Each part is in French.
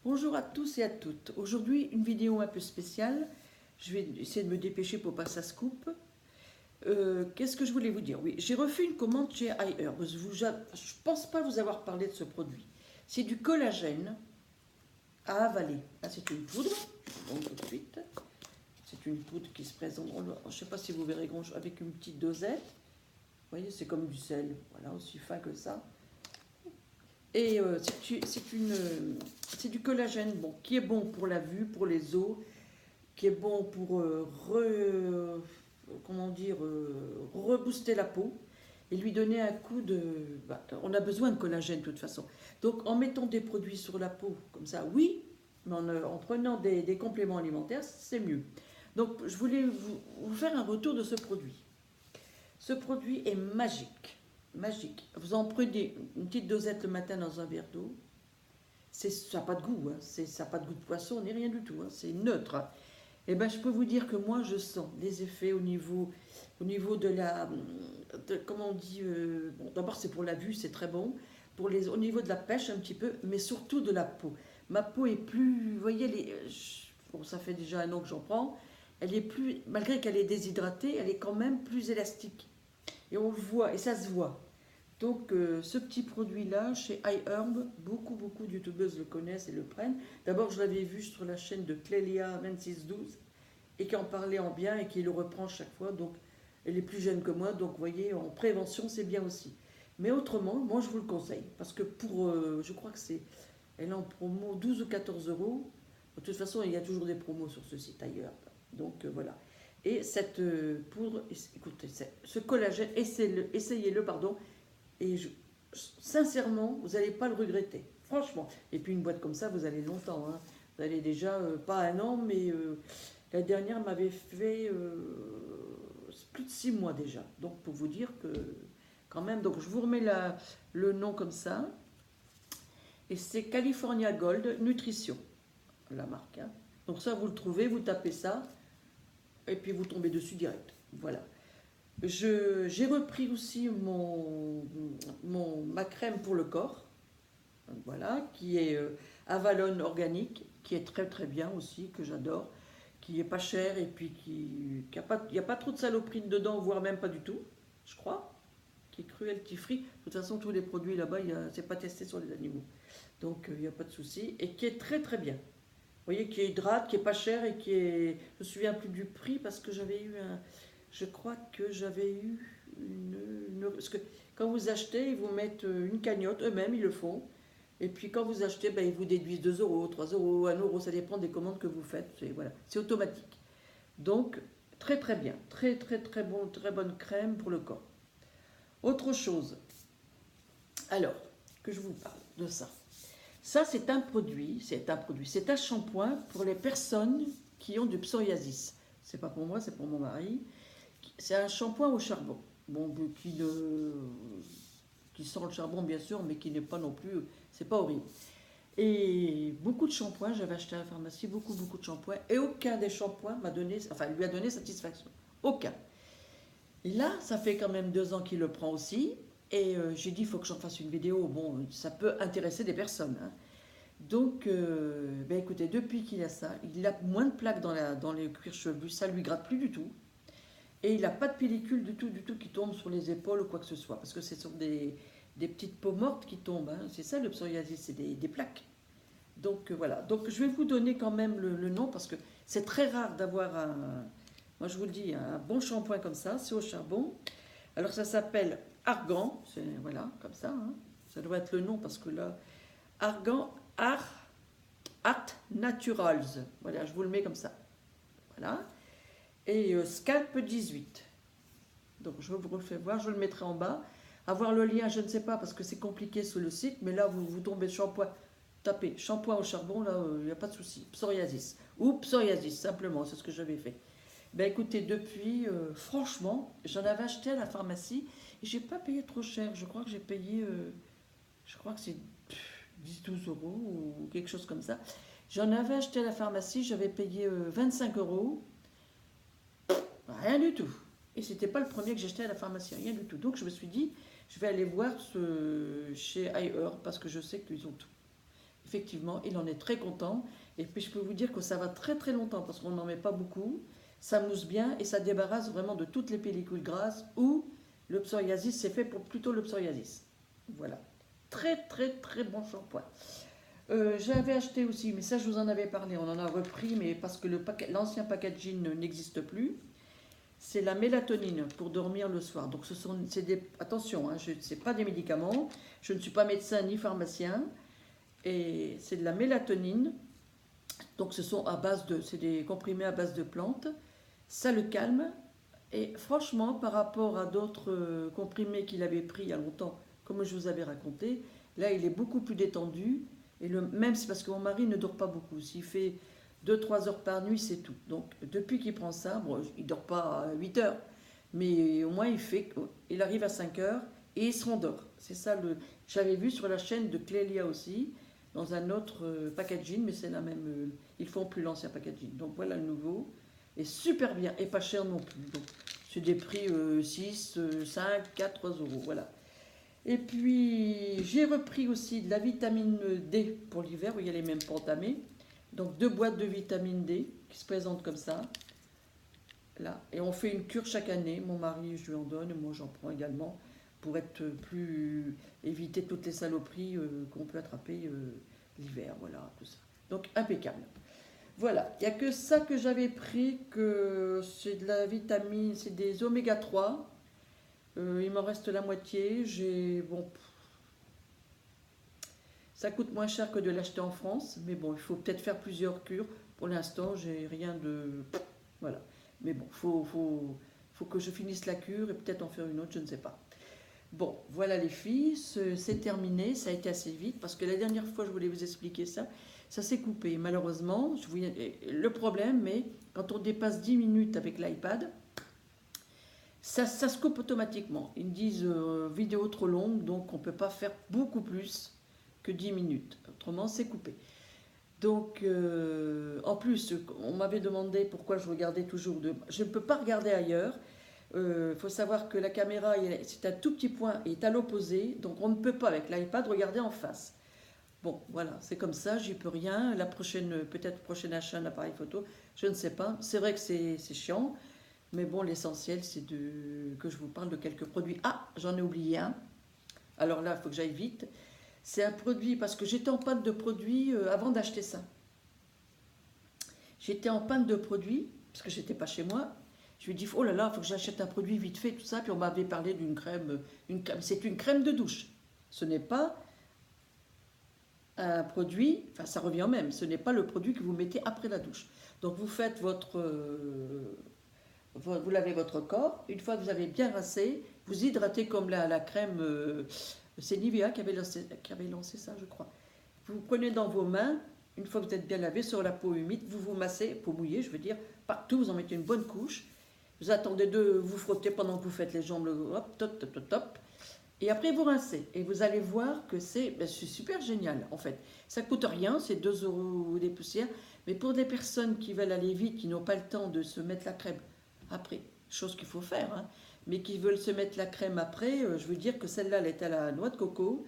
Bonjour à tous et à toutes. Aujourd'hui, une vidéo un peu spéciale. Je vais essayer de me dépêcher pour pas que ça se coupe. Qu'est-ce que je voulais vous dire? Oui, j'ai refait une commande chez iHerb. Je ne pense pas vous avoir parlé de ce produit. C'est du collagène à avaler. Là, c'est une poudre. Donc, tout de suite. C'est une poudre qui se présente. Je ne sais pas si vous verrez avec une petite dosette. Vous voyez, c'est comme du sel. Voilà, aussi fin que ça. Et c'est du collagène qui est bon pour la vue, pour les os, qui est bon pour rebooster la peau et lui donner un coup de... on a besoin de collagène de toute façon. Donc en mettant des produits sur la peau comme ça, oui, mais en prenant des compléments alimentaires, c'est mieux. Donc je voulais vous faire un retour de ce produit. Ce produit est magique. Magique. Vous en prenez une petite dosette le matin dans un verre d'eau. Ça n'a pas de goût, hein. Ça n'a pas de goût de poisson ni rien du tout. Hein. C'est neutre. Hein. Et ben, je peux vous dire que moi, je sens les effets au niveau de la... comment on dit bon, d'abord, c'est pour la vue, c'est très bon. Au niveau de la pêche, un petit peu, mais surtout de la peau. Ma peau est plus... Vous voyez, bon, ça fait déjà un an que j'en prends. Elle est plus... Malgré qu'elle est déshydratée, elle est quand même plus élastique. Et on le voit, et ça se voit. Donc ce petit produit-là, chez iHerb, beaucoup de youtubeuses le connaissent et le prennent. D'abord, je l'avais vu sur la chaîne de Clélia2612 et qui en parlait en bien et qui le reprend chaque fois. Donc elle est plus jeune que moi, donc vous voyez, en prévention, c'est bien aussi. Mais autrement, moi je vous le conseille, parce que je crois que elle est en promo 12 ou 14 euros. De toute façon, il y a toujours des promos sur ce site iHerb. Donc voilà. Et cette poudre, écoutez, ce collagène, essayez-le, pardon, et sincèrement, vous n'allez pas le regretter. Franchement. Et puis une boîte comme ça, vous allez longtemps. Hein. Vous allez déjà, pas un an, mais la dernière m'avait fait plus de 6 mois déjà. Donc pour vous dire que quand même, donc je vous remets le nom comme ça. Et c'est California Gold Nutrition, la marque. Hein. Donc ça, vous le trouvez, vous tapez ça, et puis vous tombez dessus direct. Voilà. J'ai repris aussi ma crème pour le corps, voilà, qui est Avalon organique, qui est très très bien aussi, que j'adore, qui est pas cher et puis il n'y a pas trop de saloperies dedans, voire même pas du tout, je crois, qui est cruelty free. De toute façon, tous les produits là-bas, c'est pas testé sur les animaux, donc il n'y a pas de souci, et qui est très très bien. Vous voyez, qui est hydrate, qui est pas cher et qui est... Je me souviens plus du prix parce que j'avais eu un... Je crois que j'avais eu parce que quand vous achetez, ils vous mettent une cagnotte, eux-mêmes ils le font. Et puis quand vous achetez, ben, ils vous déduisent 2 euros, 3 euros, 1 euro, ça dépend des commandes que vous faites. Voilà, c'est automatique. Donc, très très bien. Très très très bon, très bonne crème pour le corps. Autre chose. Alors, que je vous parle de ça. Ça, c'est un shampoing pour les personnes qui ont du psoriasis. C'est pas pour moi, c'est pour mon mari. C'est un shampoing au charbon. Bon, qui sent le charbon, bien sûr, mais qui n'est pas non plus... C'est pas horrible. Et beaucoup de shampoings, j'avais acheté à la pharmacie, beaucoup de shampoings, et aucun des shampoings lui a donné satisfaction. Aucun. Et là, ça fait quand même 2 ans qu'il le prend aussi, et j'ai dit, il faut que j'en fasse une vidéo. Bon, ça peut intéresser des personnes. Hein. Donc, ben écoutez, depuis qu'il a ça, il a moins de plaques dans les cuirs chevelu, ça lui gratte plus du tout. Et il n'a pas de pellicule du tout qui tombe sur les épaules ou quoi que ce soit. Parce que ce sont des petites peaux mortes qui tombent. Hein. C'est ça le psoriasis, c'est des plaques. Donc voilà. Donc je vais vous donner quand même le nom parce que c'est très rare d'avoir moi je vous le dis, un bon shampoing comme ça. C'est au charbon. Alors ça s'appelle Argan. Voilà, comme ça. Hein. Ça doit être le nom parce que là, Argan, Art Naturals. Voilà, je vous le mets comme ça. Voilà. Et Scalp 18. Donc je vous le fais voir, je le mettrai en bas. Avoir le lien, je ne sais pas parce que c'est compliqué sur le site, mais là vous tombez shampoing, tapez shampoing au charbon, là il n'y a pas de souci. Psoriasis. Ou psoriasis, simplement, c'est ce que j'avais fait. Ben écoutez, depuis, franchement, j'en avais acheté à la pharmacie et j'ai pas payé trop cher. Je crois que j'ai payé, je crois que c'est 10-12 euros ou quelque chose comme ça. J'en avais acheté à la pharmacie, j'avais payé 25 euros. Rien du tout. Et c'était pas le premier que j'achetais à la pharmacie, rien du tout. Donc je me suis dit, je vais aller voir chez iHerb parce que je sais qu'ils ont tout. effectivement, il en est très content. Et puis je peux vous dire que ça va très très longtemps parce qu'on n'en met pas beaucoup. Ça mousse bien et ça débarrasse vraiment de toutes les pellicules grasses ou le psoriasis, c'est fait pour plutôt le psoriasis. Voilà. Très très très bon shampoing. J'avais acheté aussi, mais ça je vous en avais parlé, on en a repris, mais parce que l'ancien packaging n'existe plus. C'est la mélatonine pour dormir le soir. Donc attention, hein, ce n'est pas des médicaments, je ne suis pas médecin ni pharmacien, et c'est de la mélatonine. Donc c'est des comprimés à base de plantes. Ça le calme. Et franchement, par rapport à d'autres comprimés qu'il avait pris il y a longtemps, comme je vous avais raconté, là il est beaucoup plus détendu. Et même c'est parce que mon mari ne dort pas beaucoup. S'il fait 2-3 heures par nuit, c'est tout. Donc depuis qu'il prend ça, bon, il ne dort pas à 8 heures, mais au moins il arrive à 5 heures et il se rendort. C'est ça j'avais vu sur la chaîne de Clélia aussi, dans un autre packaging, mais c'est la même. Ils font plus l'ancien packaging. Donc voilà le nouveau. Et super bien, et pas cher non plus. Donc c'est des prix 6, 5, 4, 3 euros. Voilà. Et puis, j'ai repris aussi de la vitamine D pour l'hiver, où il y a les mêmes pour entamer. Donc, 2 boîtes de vitamine D qui se présentent comme ça. Là. Et on fait une cure chaque année. Mon mari, je lui en donne, et moi j'en prends également, pour éviter toutes les saloperies qu'on peut attraper l'hiver. Voilà, tout ça. Donc, impeccable. Voilà, il n'y a que ça que j'avais pris, que c'est de la vitamine, c'est des oméga 3. Il m'en reste la moitié. Ça coûte moins cher que de l'acheter en France, mais bon, il faut peut-être faire plusieurs cures. Pour l'instant, j'ai rien de... Voilà. Mais bon, faut que je finisse la cure et peut-être en faire une autre, je ne sais pas. Bon, voilà les filles, c'est terminé, ça a été assez vite, parce que la dernière fois, je voulais vous expliquer ça, ça s'est coupé. Malheureusement, le problème, mais quand on dépasse 10 minutes avec l'iPad, ça se coupe automatiquement. Ils me disent vidéo trop longue, donc on ne peut pas faire beaucoup plus que 10 minutes. Autrement, c'est coupé. Donc, en plus, on m'avait demandé pourquoi je regardais toujours Je ne peux pas regarder ailleurs. Il faut savoir que la caméra, c'est un tout petit point, et est à l'opposé. Donc, on ne peut pas, avec l'iPad, regarder en face. Bon, voilà, c'est comme ça, j'y peux rien. Peut-être prochain achat d'un appareil photo, je ne sais pas. C'est vrai que c'est chiant. Mais bon, l'essentiel, c'est que je vous parle de quelques produits. Ah, j'en ai oublié un. Alors là, il faut que j'aille vite. C'est un produit, parce que j'étais en panne de produits avant d'acheter ça. J'étais en panne de produits, parce que j'étais pas chez moi. Je me dis, oh là là, il faut que j'achète un produit vite fait, tout ça. Puis on m'avait parlé d'une crème. C'est une crème de douche. Ce n'est pas un produit, enfin ça revient au même, ce n'est pas le produit que vous mettez après la douche. Donc vous faites vous lavez votre corps, une fois que vous avez bien rincé, vous hydratez comme la crème, c'est Nivea qui avait lancé ça, je crois. Vous prenez dans vos mains, une fois que vous êtes bien lavé sur la peau humide, vous vous massez, peau mouillée, je veux dire, partout, vous en mettez une bonne couche, vous attendez de vous frotter pendant que vous faites les jambes, hop, top, top, top, top, et après vous rincez, et vous allez voir que c'est super génial, en fait. Ça coûte rien, c'est 2 euros des poussières, mais pour des personnes qui veulent aller vite, qui n'ont pas le temps de se mettre la crème après, chose qu'il faut faire, hein, mais qui veulent se mettre la crème après, je veux dire que celle-là, elle est à la noix de coco,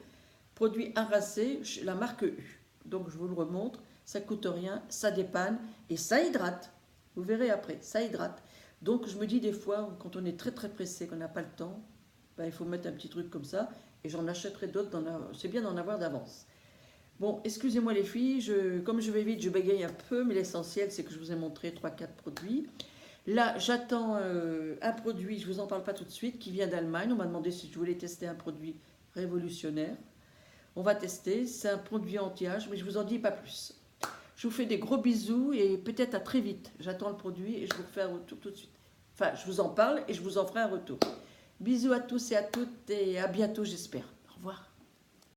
produit enracé, la marque U. Donc je vous le remontre, ça coûte rien, ça dépanne et ça hydrate. Vous verrez après, ça hydrate. Donc je me dis des fois, quand on est très très pressé, qu'on n'a pas le temps, ben, il faut mettre un petit truc comme ça, et j'en achèterai d'autres, c'est bien d'en avoir d'avance. Bon, excusez-moi les filles, comme je vais vite, je bégaye un peu, mais l'essentiel c'est que je vous ai montré 3-4 produits. Là, j'attends un produit, je ne vous en parle pas tout de suite, qui vient d'Allemagne. On m'a demandé si je voulais tester un produit révolutionnaire. On va tester, c'est un produit anti-âge, mais je ne vous en dis pas plus. Je vous fais des gros bisous et peut-être à très vite. J'attends le produit et je vous refais un retour tout de suite. Enfin, je vous en parle et je vous en ferai un retour. Bisous à tous et à toutes et à bientôt, j'espère. Au revoir.